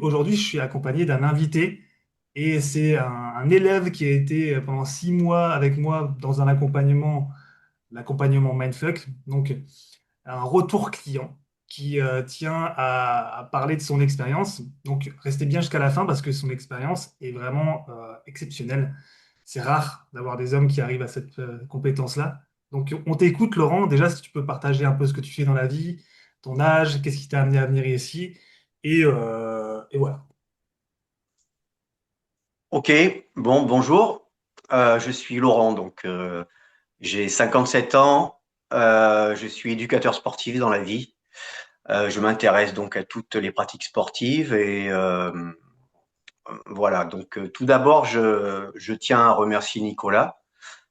aujourd'hui, je suis accompagné d'un invité et c'est un élève qui a été pendant 6 mois avec moi dans un accompagnement, l'accompagnement Mindfuck, donc un retour client qui tient à parler de son expérience. Donc restez bien jusqu'à la fin parce que son expérience est vraiment exceptionnelle. C'est rare d'avoir des hommes qui arrivent à cette compétence-là. Donc on t'écoute, Laurent. Déjà, si tu peux partager un peu ce que tu fais dans la vie, ton âge, qu'est-ce qui t'a amené à venir ici. Et voilà. Ok, bonjour. Je suis Laurent, j'ai 57 ans. Je suis éducateur sportif dans la vie. Je m'intéresse donc à toutes les pratiques sportives voilà. Tout d'abord, je tiens à remercier Nicolas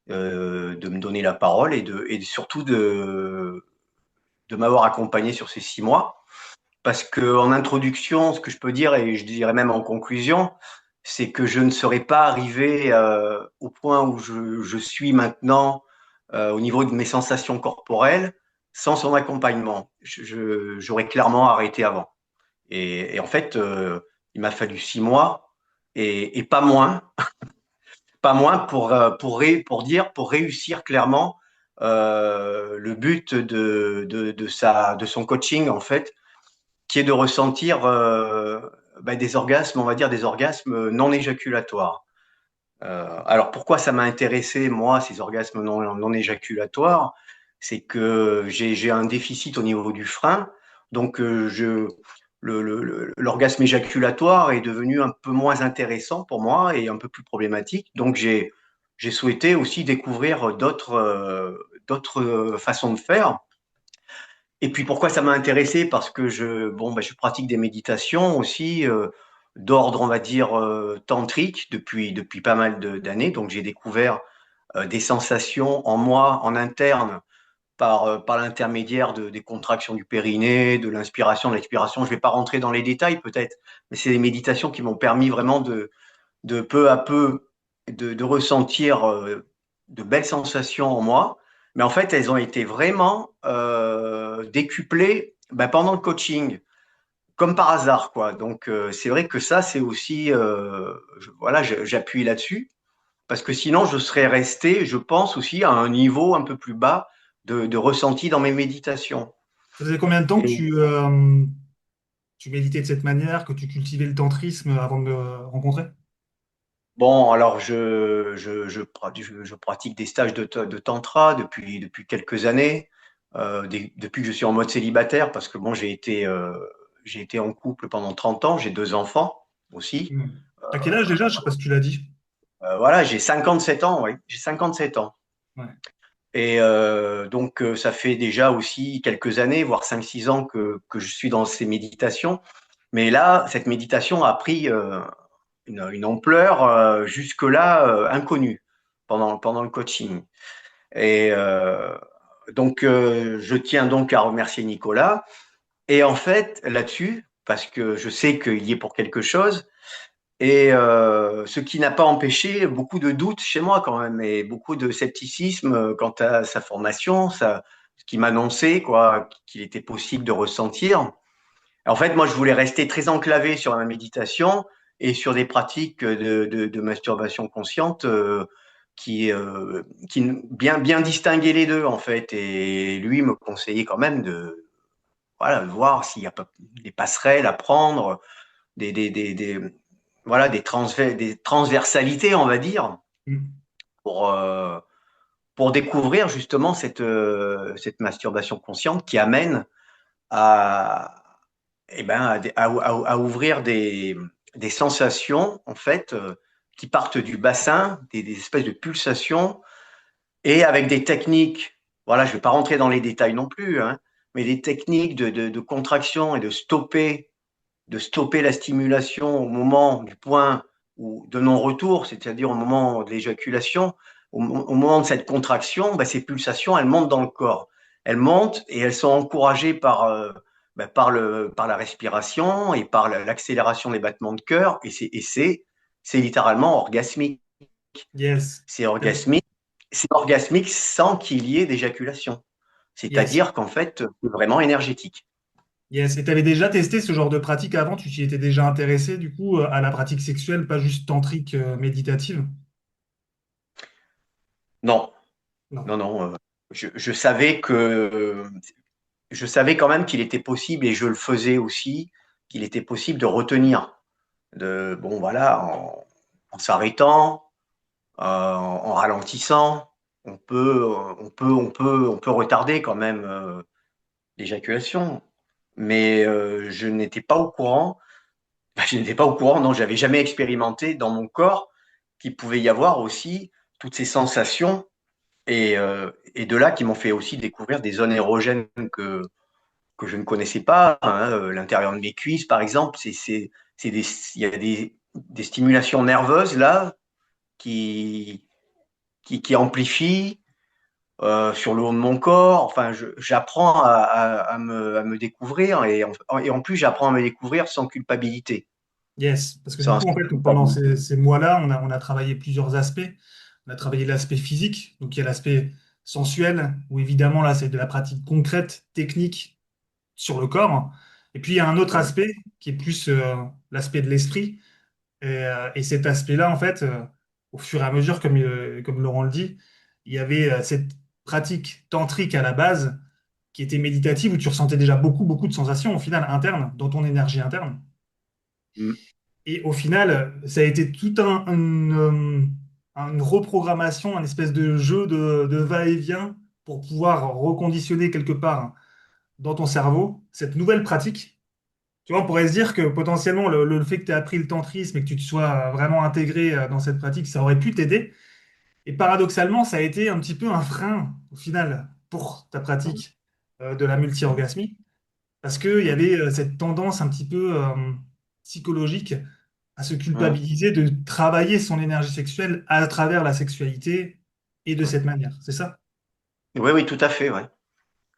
de me donner la parole et surtout de m'avoir accompagné sur ces 6 mois. Parce que en introduction, ce que je peux dire, et je dirais même en conclusion, c'est que je ne serais pas arrivé au point où je suis maintenant au niveau de mes sensations corporelles sans son accompagnement. J'aurais clairement arrêté avant. Et en fait, il m'a fallu 6 mois et pas moins pour réussir clairement le but de son coaching en fait qui est de ressentir des orgasmes, on va dire des orgasmes non éjaculatoires. Alors pourquoi ça m'a intéressé, moi, ces orgasmes non éjaculatoires? C'est que j'ai un déficit au niveau du frein, donc l'orgasme éjaculatoire est devenu un peu moins intéressant pour moi et un peu plus problématique. Donc j'ai souhaité aussi découvrir d'autres façons de faire. Et puis pourquoi ça m'a intéressé? Parce que je pratique des méditations aussi d'ordre, on va dire, tantrique depuis pas mal d'années. Donc j'ai découvert des sensations en moi, en interne, par l'intermédiaire des contractions du périnée, de l'inspiration, de l'expiration. Je ne vais pas rentrer dans les détails peut-être, mais c'est des méditations qui m'ont permis vraiment de peu à peu de ressentir de belles sensations en moi. Mais en fait, elles ont été vraiment décuplées pendant le coaching, comme par hasard, quoi. Donc, c'est vrai que ça, c'est aussi, voilà, j'appuie là-dessus, parce que sinon, je serais resté, je pense aussi, à un niveau un peu plus bas de ressenti dans mes méditations. Ça faisait combien de temps que Et tu méditais de cette manière, que tu cultivais le tantrisme avant de me rencontrer? bon, alors je pratique des stages de tantra depuis quelques années, depuis que je suis en mode célibataire, parce que bon, j'ai été en couple pendant 30 ans, j'ai 2 enfants aussi. Hmm. T'as quel âge déjà? Je sais pas si tu l'as dit. Voilà, j'ai 57 ans, oui, j'ai 57 ans. Ouais. Et ça fait déjà aussi quelques années, voire 5 6 ans que je suis dans ces méditations. Mais là, cette méditation a pris une ampleur jusque-là inconnue pendant le coaching. Et je tiens donc à remercier Nicolas. Et en fait, là-dessus, parce que je sais qu'il y est pour quelque chose, et ce qui n'a pas empêché beaucoup de doutes chez moi quand même, et beaucoup de scepticisme quant à sa formation, ce qui m'annonçait quoi, qu'il était possible de ressentir. En fait, moi, je voulais rester très enclavé sur la méditation et sur des pratiques de masturbation consciente qui bien distinguer les deux, en fait. Et lui me conseillait quand même voilà, de voir s'il y a pas des passerelles à prendre, des voilà, des transversalités, on va dire, Hmm. pour, euh, pour découvrir justement cette masturbation consciente qui amène à, à ouvrir des sensations, en fait, qui partent du bassin, des espèces de pulsations, et avec des techniques, voilà, je ne vais pas rentrer dans les détails non plus, hein, mais des techniques de contraction et de stopper la stimulation au moment du point de non-retour, c'est-à-dire au moment de l'éjaculation, au moment de cette contraction, ces pulsations, elles montent dans le corps. Elles montent et elles sont encouragées par la respiration et par l'accélération des battements de cœur. C'est littéralement orgasmique. Yes. C'est orgasmique. C'est orgasmique sans qu'il y ait d'éjaculation. Yes. C'est-à-dire qu'en fait, c'est vraiment énergétique. Yes. Et tu avais déjà testé ce genre de pratique avant? Tu t'y étais déjà intéressé, du coup, à la pratique sexuelle, pas juste tantrique, méditative? Non, Non. non, non. Je savais je savais quand même qu'il était possible, et je le faisais aussi, qu'il était possible de retenir, bon voilà, en s'arrêtant, en ralentissant, on peut retarder quand même l'éjaculation. Mais je n'étais pas au courant, je n'étais pas au courant, non, j'avais jamais expérimenté dans mon corps qu'il pouvait y avoir aussi toutes ces sensations, et de là qui m'ont fait aussi découvrir des zones érogènes que je ne connaissais pas, hein, l'intérieur de mes cuisses, par exemple, il y a des stimulations nerveuses là qui, qui amplifient sur le haut de mon corps. Enfin, j'apprends à me découvrir, et en plus, j'apprends à me découvrir sans culpabilité. Yes. Parce que du Sans coup, en fait, pendant culpabilité. ces mois-là, on a travaillé plusieurs aspects. On a travaillé l'aspect physique, donc il y a l'aspect sensuel, où évidemment, là, c'est de la pratique concrète, technique sur le corps. Et puis, il y a un autre Ouais. aspect qui est plus l'aspect de l'esprit. Et cet aspect-là, en fait, au fur et à mesure, comme Laurent le dit, il y avait cette pratique tantrique à la base qui était méditative, où tu ressentais déjà beaucoup de sensations au final internes, dans ton énergie interne. Mm. Et au final, ça a été tout une reprogrammation, un espèce de jeu de va-et-vient pour pouvoir reconditionner quelque part dans ton cerveau cette nouvelle pratique. Tu vois, on pourrait se dire que potentiellement le fait que tu aies appris le tantrisme et que tu te sois vraiment intégré dans cette pratique, ça aurait pu t'aider. Et paradoxalement, ça a été un petit peu un frein au final pour ta pratique de la multi-orgasmie, parce qu'il y Mm. avait cette tendance un petit peu psychologique à se Mm. culpabiliser de travailler son énergie sexuelle à travers la sexualité et de cette manière. C'est ça? Oui, oui, tout à fait, ouais.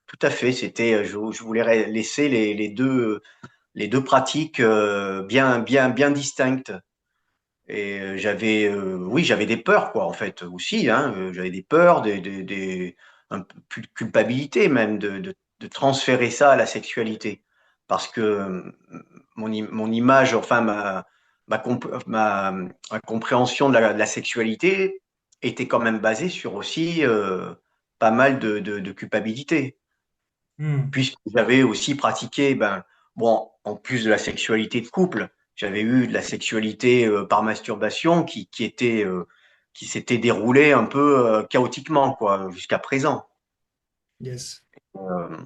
Tout à fait. Je voulais laisser les deux pratiques bien distinctes. Et oui, j'avais des peurs, quoi, en fait, aussi, hein. J'avais des peurs, un peu plus de culpabilité même de transférer ça à la sexualité. Parce que mon image, enfin, ma compréhension de de la sexualité était quand même basée sur aussi pas mal de culpabilité. Hmm. Puisque j'avais aussi pratiqué, ben, bon, en plus de la sexualité de couple, j'avais eu de la sexualité par masturbation qui s'était déroulée un peu chaotiquement, quoi, jusqu'à présent. Yes. Euh,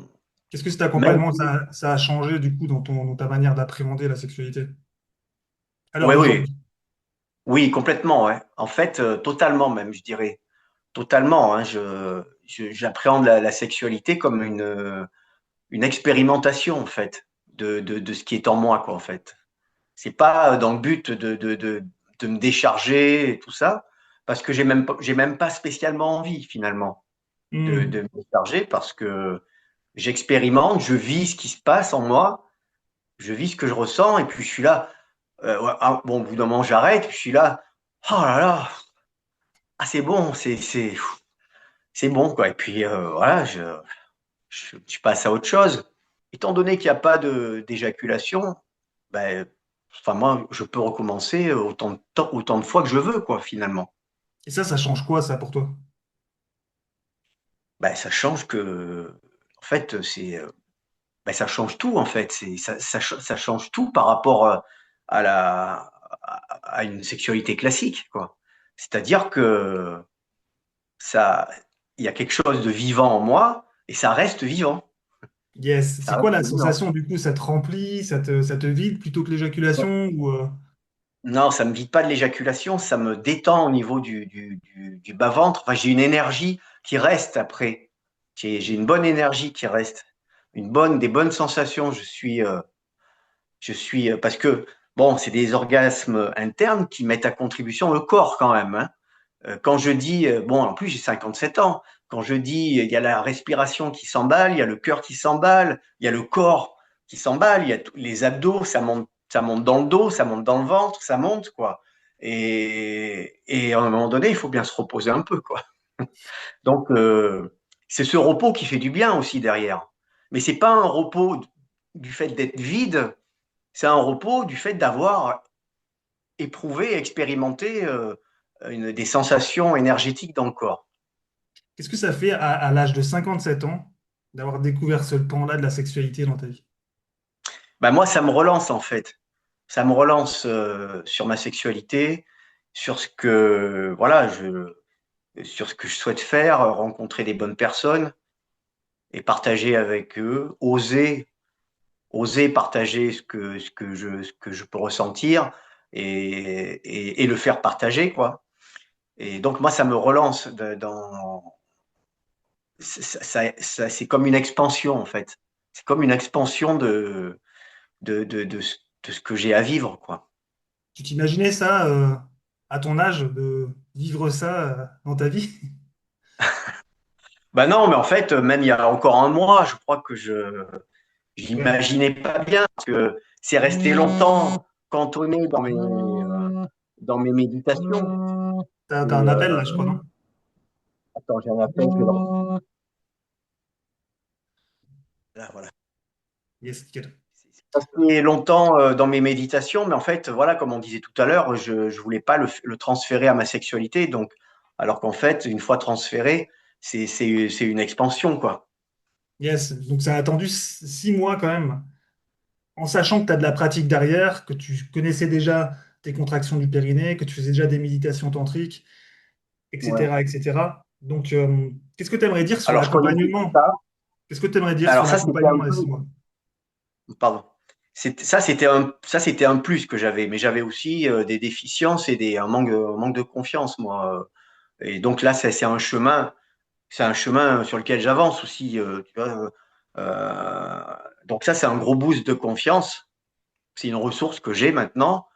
Qu'est-ce que cet Même, accompagnement, ça a changé du coup dans ta manière d'appréhender la sexualité à l'heure oui, oui, d'aujourd'hui? oui, complètement, ouais. En fait, totalement même, je dirais. Totalement, hein. J'appréhende la sexualité comme une expérimentation, en fait, de ce qui est en moi, quoi, en fait. C'est pas dans le but de me décharger et tout ça, parce que j'ai même pas spécialement envie finalement de Hmm. me décharger, parce que j'expérimente, je vis ce qui se passe en moi, je vis ce que je ressens, et puis je suis là. Ouais, ah, bon, au bout d'un moment, j'arrête, puis je suis là. Oh là là, ah, c'est bon, c'est bon, quoi. Et puis voilà, je passe à autre chose. Étant donné qu'il n'y a pas d'éjaculation, ben, enfin, moi, je peux recommencer autant de fois que je veux, quoi, finalement. Et ça change quoi, ça, pour toi? Ben, ça change en fait, ben, ça change tout, en fait. Ça change tout par rapport à à une sexualité classique, quoi. C'est-à-dire que ça, il y a quelque chose de vivant en moi, et ça reste vivant. Yes. Ça C'est quoi reste la vivant. sensation, du coup? Ça te remplit, ça te vide plutôt que l'éjaculation ou Non, ça me vide pas de l'éjaculation, ça me détend au niveau du bas-ventre. Enfin, j'ai une énergie qui reste après. J'ai une bonne énergie qui reste. Des bonnes sensations. Parce que, bon, c'est des orgasmes internes qui mettent à contribution le corps quand même, hein. Quand je dis, bon, en plus, j'ai 57 ans. Quand je dis, il y a la respiration qui s'emballe, il y a le cœur qui s'emballe, il y a le corps qui s'emballe, il y a les abdos, ça monte dans le dos, ça monte dans le ventre, ça monte, quoi. Et à un moment donné, il faut bien se reposer un peu, quoi. Donc, c'est ce repos qui fait du bien aussi derrière. Mais c'est pas un repos. du fait d'être vide, c'est un repos du fait d'avoir éprouvé, expérimenté des sensations énergétiques dans le corps. Qu'est-ce que ça fait à l'âge de 57 ans d'avoir découvert ce pan-là de la sexualité dans ta vie? Ben moi, ça me relance en fait. Ça me relance sur ma sexualité, sur ce que voilà, sur ce que je souhaite faire, rencontrer des bonnes personnes et partager avec eux, oser partager ce que je peux ressentir et le faire partager, quoi. Et donc, moi, ça me relance c'est comme une expansion, en fait. C'est comme une expansion de ce que j'ai à vivre, quoi. Tu t'imaginais ça à ton âge, de vivre ça dans ta vie? Bah non, mais en fait, même il y a encore un mois, je crois que je Ouais. j'imaginais pas bien parce que c'est resté longtemps cantonné dans mes méditations. T'as Et un appel là, je crois, non? attends, j'ai un appel, je vais là, voilà. Yes, nickel. C'est resté longtemps dans mes méditations, mais en fait, voilà, comme on disait tout à l'heure, je voulais pas le transférer à ma sexualité, donc alors qu'en fait, une fois transféré, c'est une expansion, quoi. Yes, donc ça a attendu 6 mois quand même, en sachant que tu as de la pratique derrière, que tu connaissais déjà tes contractions du périnée, que tu faisais déjà des méditations tantriques, Ouais. etc., etc. Donc, qu'est-ce que tu aimerais dire sur Alors, je connaissais tout l'accompagnement? ça. Qu'est-ce que tu aimerais dire sur Alors ça, c'était un l'accompagnement à peu, 6 mois? pardon. Ça, c'était un plus que j'avais, mais j'avais aussi des déficiences et un manque de confiance, moi. Et donc là, c'est un chemin sur lequel j'avance aussi. Tu vois, donc ça, c'est un gros boost de confiance. C'est une ressource que j'ai maintenant.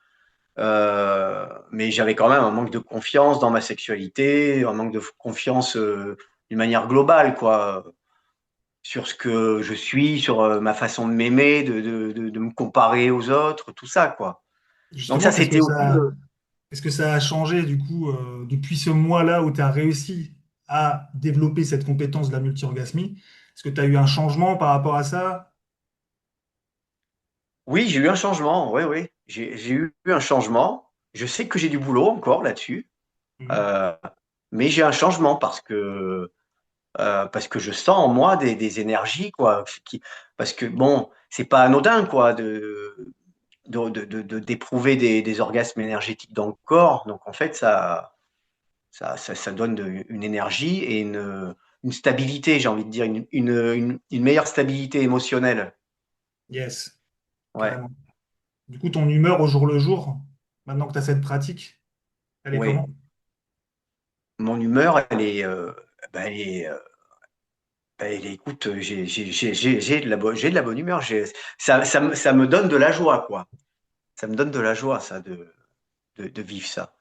Mais j'avais quand même un manque de confiance dans ma sexualité, un manque de confiance d'une manière globale, quoi, sur ce que je suis, sur ma façon de m'aimer, de me comparer aux autres, tout ça, quoi. Donc Justement, ça, c'était aussi. qu'est-ce que ça a changé du coup depuis ce mois-là où tu as réussi à développer cette compétence de la multi-orgasmie? Est-ce que tu as eu un changement par rapport à ça? Oui, j'ai eu un changement. Oui, oui, j'ai eu un changement. Je sais que j'ai du boulot encore là-dessus, Mhm. euh, mais j'ai un changement parce que je sens en moi des énergies, quoi, parce que bon, c'est pas anodin, quoi, d'éprouver des orgasmes énergétiques dans le corps. Donc en fait, ça donne une énergie et une stabilité, j'ai envie de dire, une meilleure stabilité émotionnelle. Yes, Ouais, carrément. Du coup, ton humeur au jour le jour, maintenant que tu as cette pratique, elle est oui. comment? Mon humeur, ben, écoute, j'ai j'ai de la bonne humeur. Ça me donne de la joie, quoi. Ça me donne de la joie, ça, de vivre ça.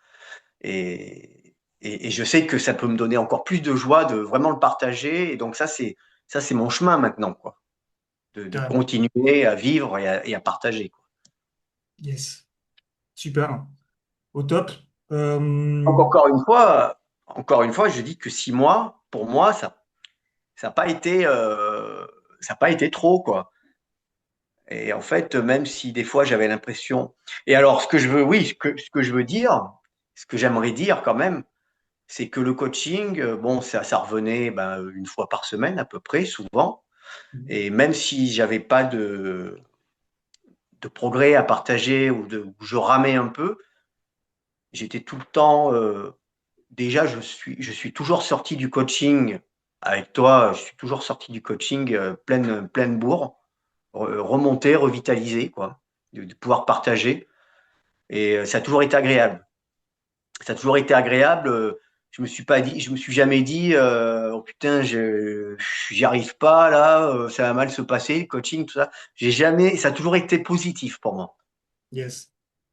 Et je sais que ça peut me donner encore plus de joie de vraiment le partager. Et donc ça, c'est mon chemin maintenant, quoi, de Carrément. continuer à vivre et à partager, quoi. Yes. Super. Au top. Donc encore une fois, je dis que 6 mois, pour moi, ça n'a pas été, ça a pas été trop, quoi. Et en fait, même si des fois j'avais l'impression. Et alors, ce que je veux, oui, ce que je veux dire, ce que j'aimerais dire quand même, c'est que le coaching, bon, ça revenait ben, une fois par semaine à peu près, souvent. Et même si j'avais pas de progrès à partager ou je ramais un peu, j'étais tout le temps. Déjà, je suis toujours sorti du coaching avec toi. Je suis toujours sorti du coaching pleine bourre, remonté, revitalisé, quoi, de pouvoir partager. Et ça a toujours été agréable. Ça a toujours été agréable. Je me suis pas dit, je me suis jamais dit, oh putain, j'y arrive pas là, ça va mal se passer, le coaching, tout ça. J'ai jamais, ça a toujours été positif pour moi. Yes.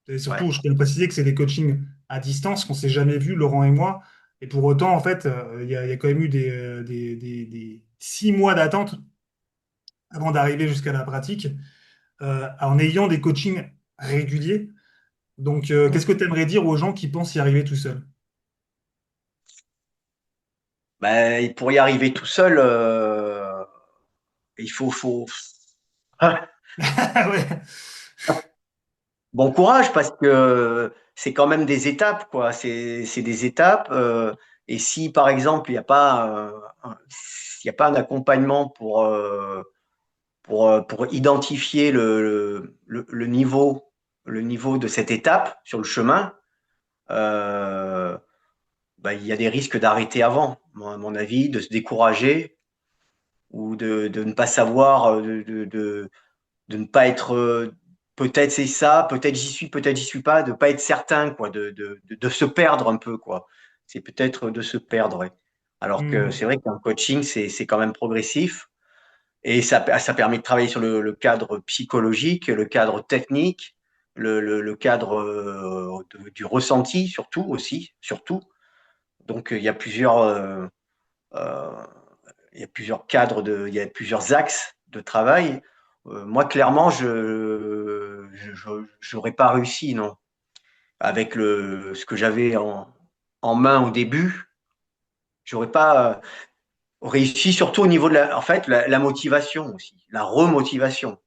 Et Ouais. surtout, je tiens à préciser que c'est des coachings à distance qu'on s'est jamais vus, Laurent et moi. Et pour autant, en fait, il y a quand même eu des 6 mois d'attente avant d'arriver jusqu'à la pratique, en ayant des coachings réguliers. Donc, qu'est-ce que tu aimerais dire aux gens qui pensent y arriver tout seuls? Ben, pour y arriver tout seul, il faut. Ouais. Bon courage parce que c'est quand même des étapes, quoi. C'est des étapes. Et si, par exemple, il y a pas un accompagnement pour identifier le niveau de cette étape sur le chemin, euh, bah, il y a des risques d'arrêter avant, à mon avis, de se décourager ou de ne pas savoir, de ne pas être, peut-être c'est ça, peut-être j'y suis, peut-être j'y suis pas, de pas être certain, quoi, de se perdre un peu, quoi. C'est peut-être de se perdre, ouais. Alors que Hmm. c'est vrai qu'un coaching, c'est quand même progressif et ça permet de travailler sur le cadre psychologique, le cadre technique, le cadre du ressenti, surtout aussi, surtout. Donc, euh, il y a plusieurs cadres il y a plusieurs axes de travail. Moi, clairement, j'aurais pas réussi, non. Avec ce que j'avais en main au début, j'aurais pas réussi, surtout au niveau de en fait, la motivation aussi, la remobilisation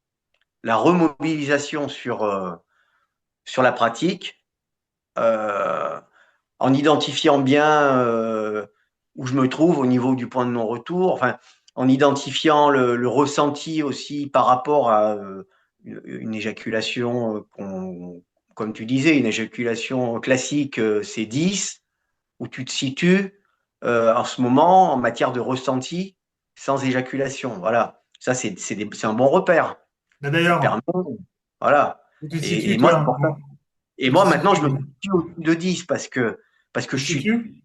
sur la pratique, euh, en identifiant bien où je me trouve au niveau du point de non-retour, enfin, en identifiant le ressenti aussi par rapport à une éjaculation, comme tu disais, une éjaculation classique, c'est 10, où tu te situes en ce moment en matière de ressenti sans éjaculation. Voilà, ça c'est un bon repère. Bah, Ça d'ailleurs, permet, voilà. où tu te Et situes, moi, toi? c'est pour ça. Et Tu te moi, maintenant, situes, je me situe au-dessus de 10 parce que tu te situes?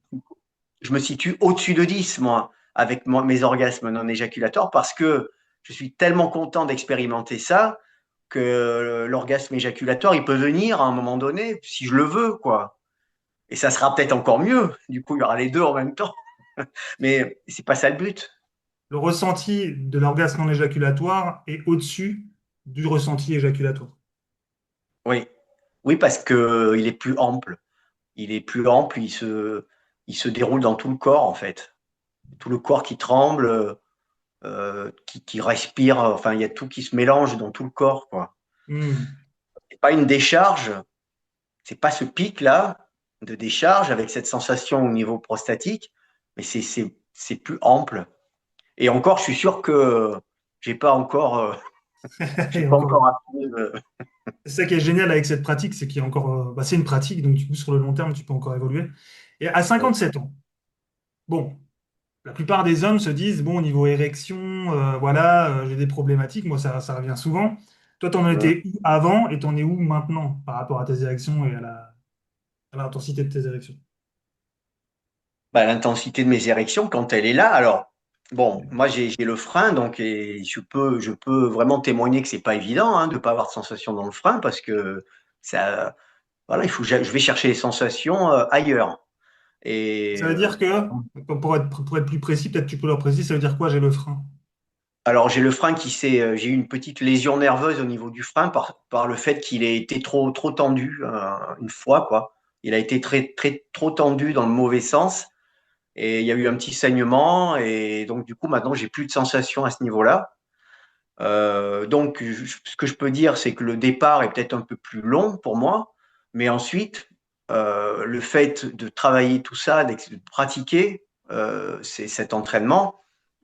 je me situe au-dessus de 10 moi, avec mes orgasmes non éjaculatoires, parce que je suis tellement content d'expérimenter ça que l'orgasme éjaculatoire, il peut venir à un moment donné, si je le veux, quoi. Et ça sera peut-être encore mieux. Du coup, il y aura les deux en même temps. Mais c'est pas ça le but. Le ressenti de l'orgasme non éjaculatoire est au-dessus du ressenti éjaculatoire. Oui. Oui, parce que il est plus ample. Il est plus ample, il se déroule dans tout le corps, en fait. Tout le corps qui tremble, qui respire. Enfin, il y a tout qui se mélange dans tout le corps, quoi. Hmm. C'est pas une décharge, c'est pas ce pic-là de décharge avec cette sensation au niveau prostatique, mais c'est plus ample. Et encore, je suis sûr que j'ai pas encore, j'ai Et pas encore, encore appris. c'est ça qui est génial avec cette pratique, c'est qu'il y a encore, bah, c'est une pratique, donc du coup, sur le long terme, tu peux encore évoluer. Et à Oui. 57 ans, bon, la plupart des hommes se disent, bon, au niveau érection, voilà, j'ai des problématiques, moi, ça revient souvent. Toi, t'en Hum. étais où avant et t'en es où maintenant par rapport à tes érections et à l'intensité de tes érections? Bah, l'intensité de mes érections quand elle est là. Alors, bon, moi j'ai le frein, donc et je peux vraiment témoigner que c'est pas évident hein, de pas avoir de sensation dans le frein parce que ça, voilà, il faut que je vais chercher les sensations ailleurs. Et Ça veut dire que, pour être plus précis, peut-être tu peux leur préciser, ça veut dire quoi, j'ai le frein? alors j'ai le frein j'ai eu une petite lésion nerveuse au niveau du frein par le fait qu'il ait été trop tendu une fois quoi. Il a été trop tendu dans le mauvais sens et il y a eu un petit saignement et donc du coup maintenant j'ai plus de sensation à ce niveau-là. Donc ce que je peux dire c'est que le départ est peut-être un peu plus long pour moi, mais ensuite le fait de travailler tout ça, de pratiquer c'est cet entraînement,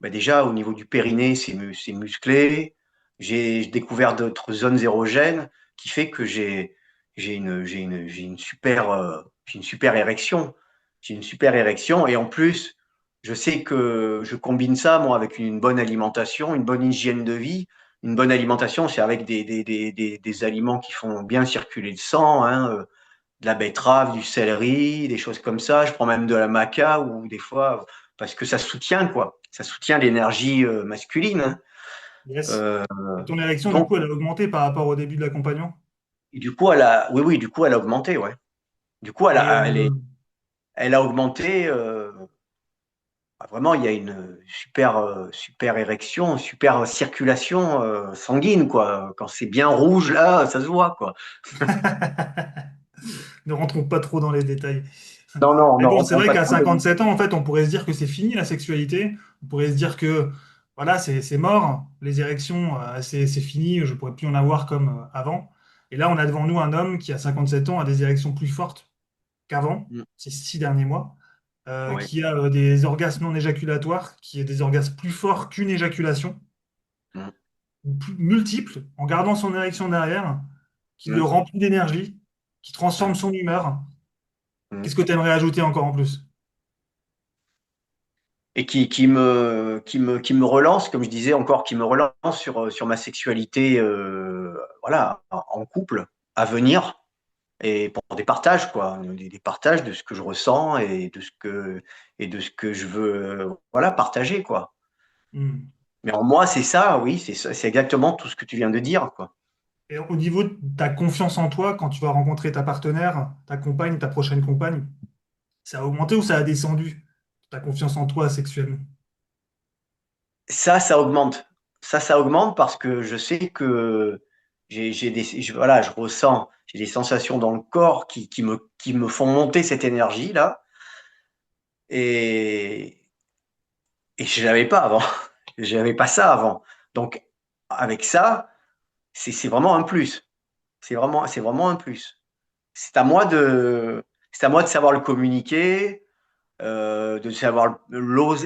bah déjà au niveau du périnée, c'est musclé. J'ai découvert d'autres zones érogènes qui fait que j'ai une super érection. J'ai une super érection et en plus, je sais que je combine ça moi avec une bonne alimentation, une bonne hygiène de vie. Une bonne alimentation, c'est avec des aliments qui font bien circuler le sang, hein, de la betterave, du céleri, des choses comme ça. Je prends même de la maca ou des fois parce que ça soutient quoi, ça soutient l'énergie masculine. Hein. Yes. Euh, Et ton érection, du donc coup, elle a augmenté par rapport au début de l'accompagnement? du coup oui du coup elle a augmenté ouais. Du coup Et elle a augmenté. Vraiment il y a une super érection, super circulation sanguine quoi. Quand c'est bien rouge là, ça se voit quoi. ne rentrons pas trop dans les détails. Non non, Mais ne bon, c'est rentrons vrai pas qu'à trop dedans. 57 ans, en fait, on pourrait se dire que c'est fini la sexualité. On pourrait se dire que voilà, c'est mort. Les érections, c'est fini. Je ne pourrais plus en avoir comme avant. Et là, on a devant nous un homme qui, à 57 ans, a des érections plus fortes qu'avant, Mm. ces 6 derniers mois, Ouais. qui a des orgasmes non éjaculatoires, qui a des orgasmes plus forts qu'une éjaculation, Mm. multiples, en gardant son érection derrière, qui le Mm. remplit d'énergie, qui transforme Mm. son humeur. Mm. Qu'est-ce que tu aimerais ajouter encore en plus? Et qui me relance, comme je disais encore, qui me relance sur ma sexualité, voilà, en couple, à venir, et pour des partages, quoi, des partages de ce que je ressens et de ce que je veux, voilà, partager, quoi. Hmm. Mais en moi, c'est ça, oui, c'est exactement tout ce que tu viens de dire, quoi. Et au niveau de ta confiance en toi, quand tu vas rencontrer ta partenaire, ta compagne, ta prochaine compagne, ça a augmenté ou ça a descendu, ta confiance en toi sexuellement? Ça augmente. Ça augmente parce que je sais que voilà, je ressens, j'ai des sensations dans le corps qui me font monter cette énergie-là. Et, et je l'avais pas avant. Je n'avais pas ça avant. Donc, avec ça, c'est vraiment un plus. C'est vraiment un plus. C'est à moi c'est à moi de savoir le communiquer, de savoir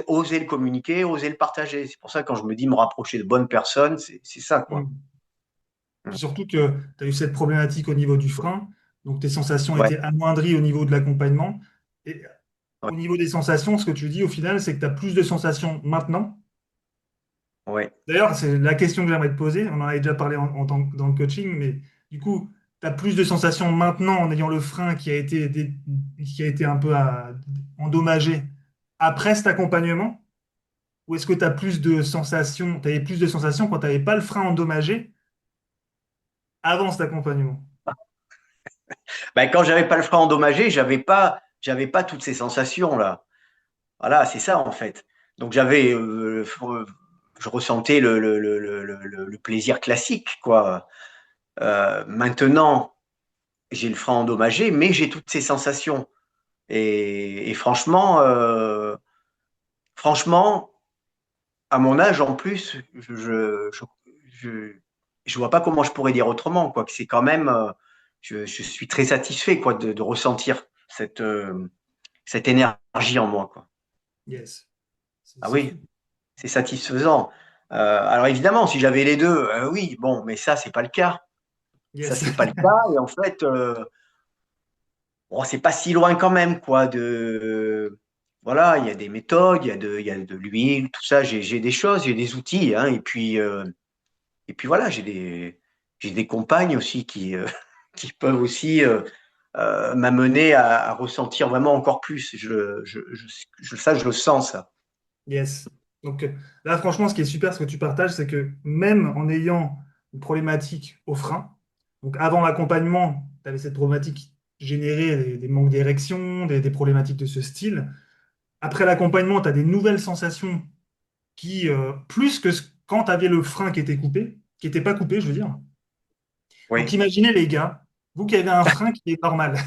oser le communiquer, oser le partager. C'est pour ça que quand je me dis me rapprocher de bonnes personnes, c'est ça, quoi. Hmm. Puis surtout que tu as eu cette problématique au niveau du frein, donc tes sensations Ouais, étaient amoindries au niveau de l'accompagnement. Et ouais, au niveau des sensations, ce que tu dis au final, c'est que tu as plus de sensations maintenant. ouais. D'ailleurs, c'est la question que j'aimerais te poser. On en avait déjà parlé dans le coaching, mais du coup, tu as plus de sensations maintenant en ayant le frein qui a été un peu endommagé après cet accompagnement? Ou est-ce que tu as plus de sensations, tu avais plus de sensations quand tu n'avais pas le frein endommagé avant cet accompagnement? Ben, quand j'avais pas le frein endommagé, j'avais pas toutes ces sensations-là. Voilà, c'est ça, en fait. Donc, je ressentais le plaisir classique, quoi. Maintenant, j'ai le frein endommagé, mais j'ai toutes ces sensations. Et franchement, franchement, à mon âge en plus, je, je vois pas comment je pourrais dire autrement, quoi. Que c'est quand même, je suis très satisfait, quoi, de ressentir cette énergie en moi, quoi. Yes. Ah C'est oui, fou. c'est satisfaisant. Alors évidemment, si j'avais les deux, oui, bon, mais ça, c'est pas le cas. Ça, Yes. c'est pas le cas. Et en fait, bon, c'est pas si loin quand même, quoi. Voilà, il y a des méthodes, il y a de l'huile, tout ça. J'ai des choses, j'ai des outils, hein. Et puis voilà, j'ai des compagnes aussi qui peuvent aussi m'amener à ressentir vraiment encore plus. Ça, je le sens, ça. Yes. Donc là, franchement, ce qui est super, ce que tu partages, c'est que même en ayant une problématique au frein, donc avant l'accompagnement, tu avais cette problématique générée des manques d'érection, des problématiques de ce style. Après l'accompagnement, tu as des nouvelles sensations qui, plus que quand tu avais le frein qui était coupé, qui n'était pas coupé, je veux dire. Donc Oui, imaginez les gars, vous qui avez un frein qui est normal,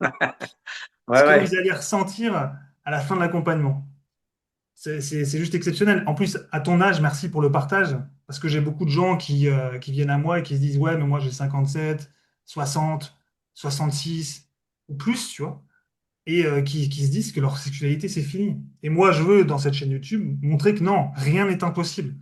ce ouais, que ouais. vous allez ressentir à la fin de l'accompagnement. C'est juste exceptionnel. En plus, à ton âge, merci pour le partage, parce que j'ai beaucoup de gens qui viennent à moi et qui se disent, ouais, mais moi j'ai 57, 60, 66 ou plus, tu vois, et qui se disent que leur sexualité, c'est fini. Et moi, je veux, dans cette chaîne YouTube, montrer que non, rien n'est impossible.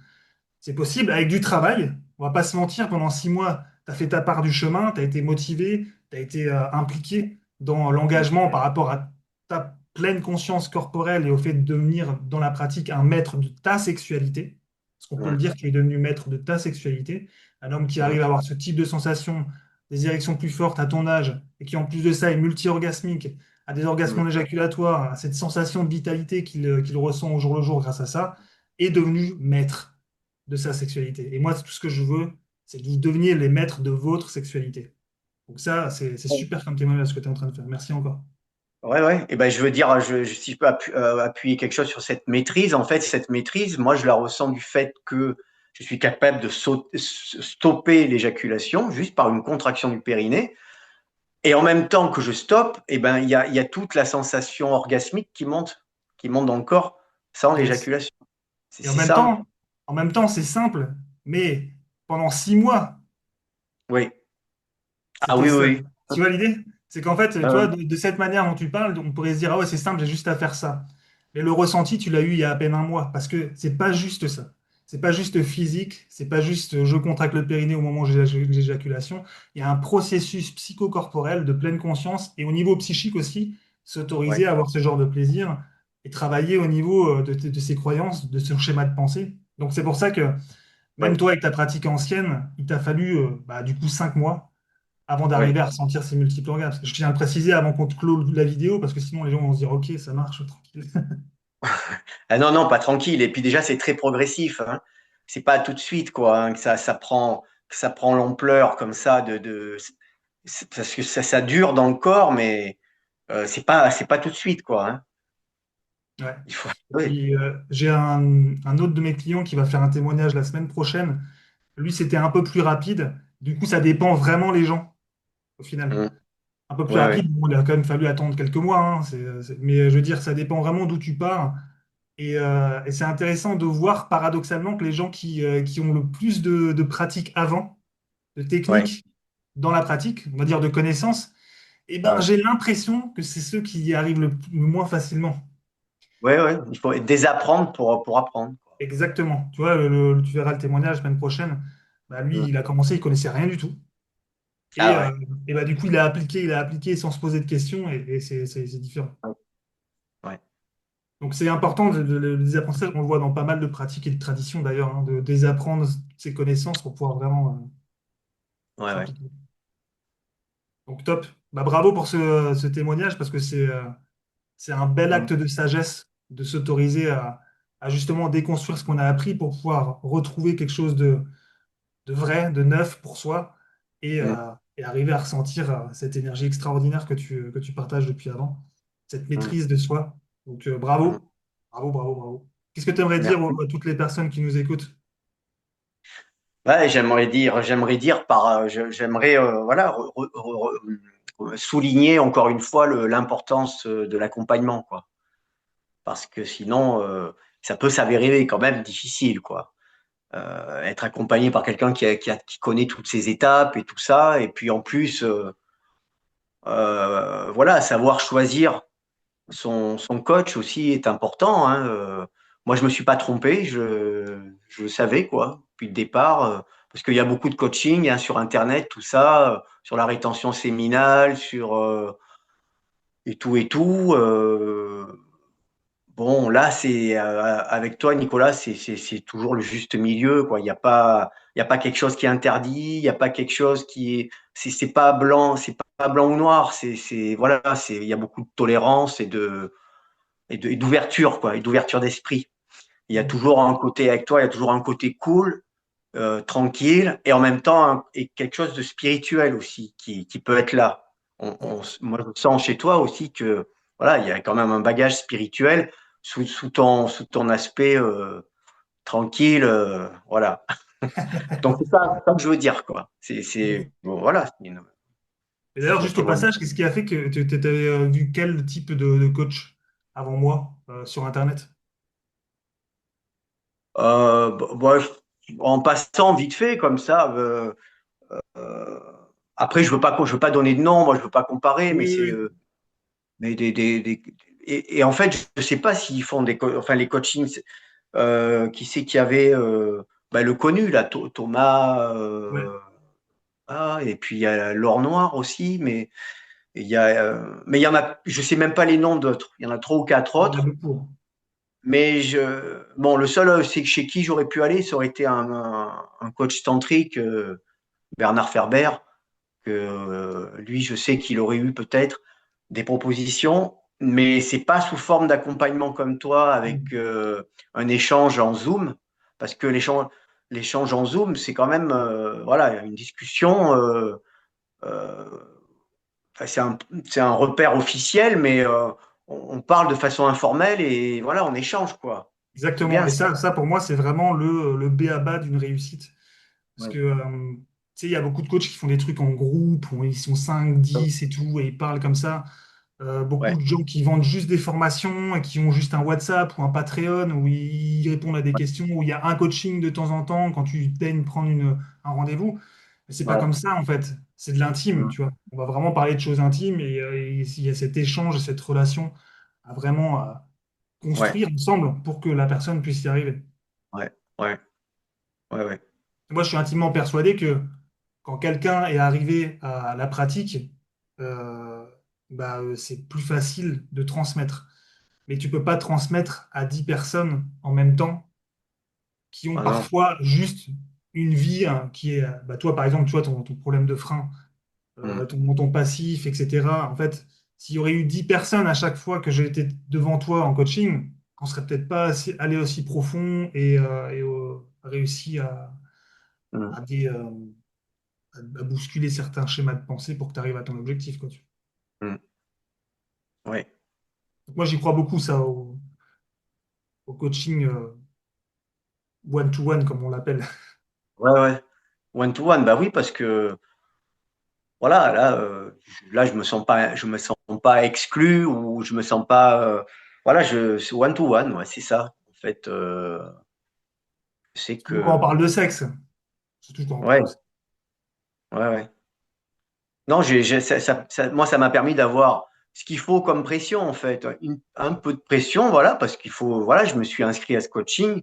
C'est possible avec du travail. On va pas se mentir, pendant 6 mois, tu as fait ta part du chemin, tu as été motivé, tu as été impliqué dans l'engagement par rapport à ta pleine conscience corporelle et au fait de devenir dans la pratique un maître de ta sexualité. Parce qu'on peut le Mm, dire, tu es devenu maître de ta sexualité. Un homme qui mm, arrive à avoir ce type de sensation, des érections plus fortes à ton âge, et qui en plus de ça est multi-orgasmique, a des orgasmes mm. non éjaculatoires, a cette sensation de vitalité qu'il ressent au jour le jour grâce à ça, est devenu maître de sa sexualité. Et moi, tout ce que je veux, c'est que vous deveniez les maîtres de votre sexualité. Donc ça, c'est super comme témoignage ce que tu es en train de faire. Merci encore. Ouais, ouais. Et ben, je veux dire, si je peux appuyer quelque chose sur cette maîtrise, en fait, cette maîtrise, moi, je la ressens du fait que je suis capable de stopper l'éjaculation juste par une contraction du périnée. Et en même temps que je stoppe, et ben, il y a toute la sensation orgasmique qui monte dans le corps sans Yes. l'éjaculation. Et C'est ça, hein. en même temps, c'est simple, mais pendant 6 mois, Oui. Ah c'était oui, ça. oui, Tu vois l'idée? C'est qu'en fait, tu oui. vois, de cette manière dont tu parles, on pourrait se dire, ah ouais, c'est simple, j'ai juste à faire ça. Mais le ressenti, tu l'as eu il y a à peine un mois, parce que c'est pas juste ça. C'est pas juste physique, c'est pas juste je contracte le périnée au moment où j'ai l'éjaculation. Il y a un processus psychocorporel de pleine conscience et au niveau psychique aussi, s'autoriser Ouais, à avoir ce genre de plaisir et travailler au niveau de ses croyances, de son schéma de pensée. Donc c'est pour ça que même ouais, toi, avec ta pratique ancienne, il t'a fallu bah, du coup 5 mois avant ouais. d'arriver à ressentir ces multiples orgasmes. Je tiens à le préciser avant qu'on te clôt la vidéo, parce que sinon les gens vont se dire, ok, ça marche, tranquille. Ah non, non, pas tranquille. Et puis déjà, c'est très progressif, hein. C'est pas tout de suite, quoi, hein, que ça prend l'ampleur comme ça parce que ça dure dans le corps, mais c'est pas tout de suite, quoi, hein. Ouais. Il faut, Et oui. puis, j'ai un autre de mes clients qui va faire un témoignage la semaine prochaine. Lui, c'était un peu plus rapide. Du coup, ça dépend vraiment les gens, au final. Mmh. Un peu plus Ouais, ouais, rapide, bon, il a quand même fallu attendre quelques mois, hein, mais je veux dire, ça dépend vraiment d'où tu pars. Et c'est intéressant de voir paradoxalement que les gens qui ont le plus de pratique avant, de ouais, technique dans la pratique, on va dire de connaissances, eh ben, ouais. j'ai l'impression que c'est ceux qui y arrivent le moins facilement. Ouais, ouais. Il faut désapprendre pour apprendre, quoi. Exactement. Tu vois, tu verras le témoignage la semaine prochaine. Bah, lui, Mmh. il a commencé, il connaissait rien du tout. Et, Ah euh, ouais. et bah, du coup, il a appliqué sans se poser de questions et c'est différent. Ouais, ouais. Donc, c'est important, le désapprentissage, on le voit dans pas mal de pratiques et de traditions d'ailleurs, hein, de désapprendre ses connaissances pour pouvoir vraiment Ouais, ouais. s'impliquer. Donc, top. Bah, bravo pour ce témoignage parce que c'est un bel Mmh. acte de sagesse de s'autoriser à justement déconstruire ce qu'on a appris pour pouvoir retrouver quelque chose de vrai, de neuf pour soi Mmh. et arriver à ressentir cette énergie extraordinaire que tu partages depuis avant, cette Mmh. maîtrise de soi. Donc Mmh. bravo, bravo, bravo, bravo. Qu'est-ce que tu aimerais dire Merci. à toutes les personnes qui nous écoutent? Ouais, j'aimerais dire j'aimerais voilà souligner encore une fois l'importance de l'accompagnement, quoi. Parce que sinon, ça peut s'avérer quand même difficile, quoi. Être accompagné par quelqu'un qui connaît toutes ces étapes et tout ça, et puis en plus, voilà, savoir choisir son coach aussi est important, hein. Moi, je me suis pas trompé, je le savais, quoi, depuis le départ, parce qu'il y a beaucoup de coaching, hein, sur Internet, tout ça, sur la rétention séminale, et tout et tout. Bon, là, c'est avec toi, Nicolas, c'est toujours le juste milieu, quoi. Il y a pas quelque chose qui est interdit, il y a pas quelque chose qui est, c'est pas blanc, c'est pas blanc ou noir. Voilà, il y a beaucoup de tolérance et d'ouverture, quoi, et d'ouverture d'esprit. Il y a toujours un côté avec toi, il y a toujours un côté cool, tranquille, et en même temps et quelque chose de spirituel aussi qui peut être là. Moi, je sens chez toi aussi que voilà, il y a quand même un bagage spirituel sous ton aspect tranquille, voilà. Donc c'est ça que je veux dire, quoi. Bon, voilà, Et d'ailleurs, c'est un juste au témoignage. passage, qu'est-ce qui a fait que tu avais vu quel type de coach avant moi sur Internet? Bon, en passant vite fait comme ça. Euh, Après, je veux pas donner de nom, moi je veux pas comparer, Oui, mais oui, c'est oui. mais et en fait, je sais pas s'ils font enfin les coachings. Qui c'est qui avait bah, le connu là, Thomas. Ouais, Et puis il y a l'or noir aussi, mais il y en a, je sais même pas les noms d'autres. Il y en a trois ou quatre il y en a autres. beaucoup, hein. Bon, le seul c'est chez qui j'aurais pu aller, ça aurait été un coach tantrique, Bernard Ferber, que lui, je sais qu'il aurait eu peut-être des propositions, mais c'est pas sous forme d'accompagnement comme toi avec un échange en Zoom, parce que l'échange en Zoom, c'est quand même voilà une discussion. Euh, enfin, c'est un repère officiel, mais on parle de façon informelle et voilà, on échange quoi. C'est Exactement. bien Et ça. ça pour moi, c'est vraiment le b.a.-ba d'une réussite. Parce Ouais. que, tu sais, il y a beaucoup de coachs qui font des trucs en groupe, où ils sont 5, 10 et tout, et ils parlent comme ça. Beaucoup ouais, de gens qui vendent juste des formations et qui ont juste un WhatsApp ou un Patreon où ils répondent à des questions, où il y a un coaching de temps en temps quand tu daignes prendre un rendez-vous. Mais c'est pas ouais, comme ça en fait. C'est de l'intime, mm, tu vois. On va vraiment parler de choses intimes et il y a cet échange, cette relation à vraiment ouais, construire ensemble pour que la personne puisse y arriver. ouais, ouais, ouais, ouais. Moi, je suis intimement persuadé que quand quelqu'un est arrivé à la pratique, euh, c'est plus facile de transmettre. Mais tu peux pas transmettre à 10 personnes en même temps qui ont Ah non. parfois juste une vie hein, qui est, toi par exemple, tu vois, ton problème de frein, Mm, ton passif, etc. En fait, s'il y aurait eu 10 personnes à chaque fois que j'ai été devant toi en coaching, on serait peut-être pas allé aussi profond et réussi mm, à, des, à bousculer certains schémas de pensée pour que tu arrives à ton objectif, quoi. mm, ouais, Donc moi, j'y crois beaucoup, ça, au coaching one-to-one, comme on l'appelle. ouais, ouais. One to one, bah oui, parce que voilà, là, je me sens pas exclu ou je me sens pas, voilà, c'est one to one, ouais, c'est ça. En fait, c'est Surtout quand on que, parle de sexe. Surtout quand on parle ouais, de sexe. ouais, ouais. Non, moi, ça m'a permis d'avoir ce qu'il faut comme pression, en fait, un peu de pression, voilà, parce qu'il faut, voilà, je me suis inscrit à ce coaching,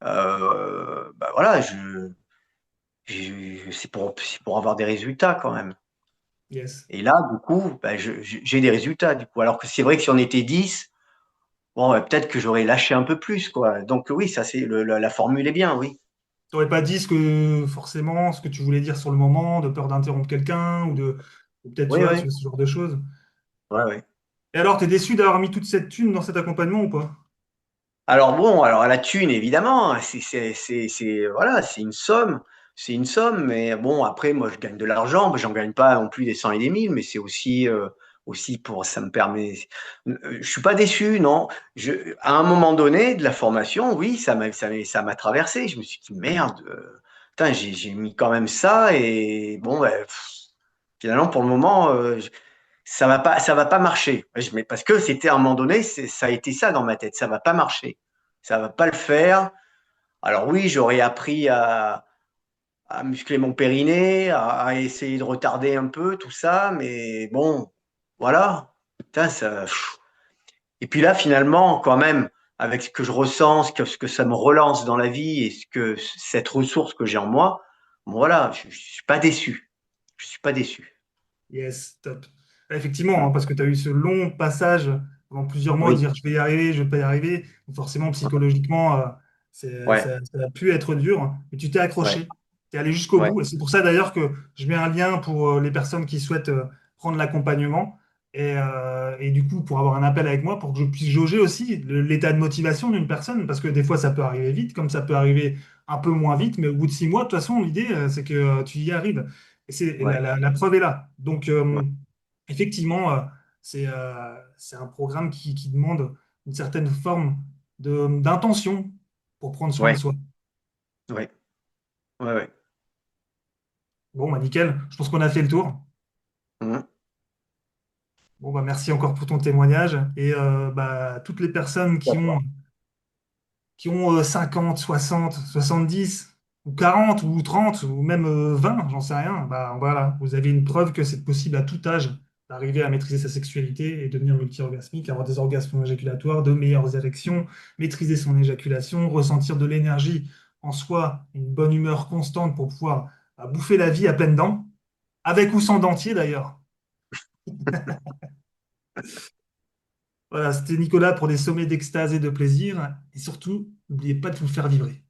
bah voilà, c'est pour avoir des résultats quand même. Yes. Et là, du coup, bah, j'ai des résultats, du coup. Alors que c'est vrai que si on était 10, bon, peut-être que j'aurais lâché un peu plus, quoi. Donc oui, ça c'est la formule est bien, oui. T'aurais pas dit forcément ce que tu voulais dire sur le moment, de peur d'interrompre quelqu'un ou peut-être Oui, oui. ce genre de choses. Ouais, ouais. Et alors, t'es déçu d'avoir mis toute cette thune dans cet accompagnement ou pas? Alors bon, alors à la thune, évidemment, hein, voilà, c'est une somme, mais bon, après, moi, je gagne de l'argent, j'en gagne pas non plus des cent et des mille, mais c'est aussi pour, ça me permet, je suis pas déçu, non. À un moment donné de la formation, oui, ça m'a traversé. Je me suis dit, merde, putain, j'ai mis quand même ça, et bon, ben, finalement, pour le moment, ça va pas marcher. Mais parce que c'était à un moment donné, ça a été ça dans ma tête. Ça va pas marcher. Ça va pas le faire. Alors oui, j'aurais appris à muscler mon périnée, à essayer de retarder un peu tout ça, mais bon, voilà. Putain, ça. Et puis là, finalement, quand même, avec ce que je ressens, ce que ça me relance dans la vie et cette ressource que j'ai en moi, bon, voilà, je suis pas déçu. Je suis pas déçu. Yes, top. Effectivement, Mm. hein, parce que tu as eu ce long passage pendant plusieurs mois, Oui, dire je vais y arriver, je vais pas y arriver. Donc forcément, psychologiquement, ouais, ça a pu être dur, mais tu t'es ouais, accroché, tu es allé jusqu'au ouais, bout. Et c'est pour ça d'ailleurs que je mets un lien pour les personnes qui souhaitent prendre l'accompagnement et du coup pour avoir un appel avec moi pour que je puisse jauger aussi l'état de motivation d'une personne, parce que des fois ça peut arriver vite, comme ça peut arriver un peu moins vite, mais au bout de 6 mois, de toute façon, l'idée, c'est que tu y arrives. Et ouais, la preuve est là. Donc, ouais, effectivement, c'est un programme qui demande une certaine forme d'intention pour prendre soin de ouais, soi. ouais, ouais, ouais. Bon, bah, nickel. Je pense qu'on a fait le tour. Mhm. Bon, bah, merci encore pour ton témoignage. Et toutes les personnes qui ont 50, 60, 70, ou 40, ou 30, ou même 20, j'en sais rien, bah voilà, vous avez une preuve que c'est possible à tout âge d'arriver à maîtriser sa sexualité et devenir multi-orgasmique, avoir des orgasmes éjaculatoires, de meilleures érections, maîtriser son éjaculation, ressentir de l'énergie en soi, une bonne humeur constante pour pouvoir bouffer la vie à pleines dents, avec ou sans dentier d'ailleurs. Voilà, c'était Nicolas pour des sommets d'extase et de plaisir. Et surtout, n'oubliez pas de vous faire vibrer.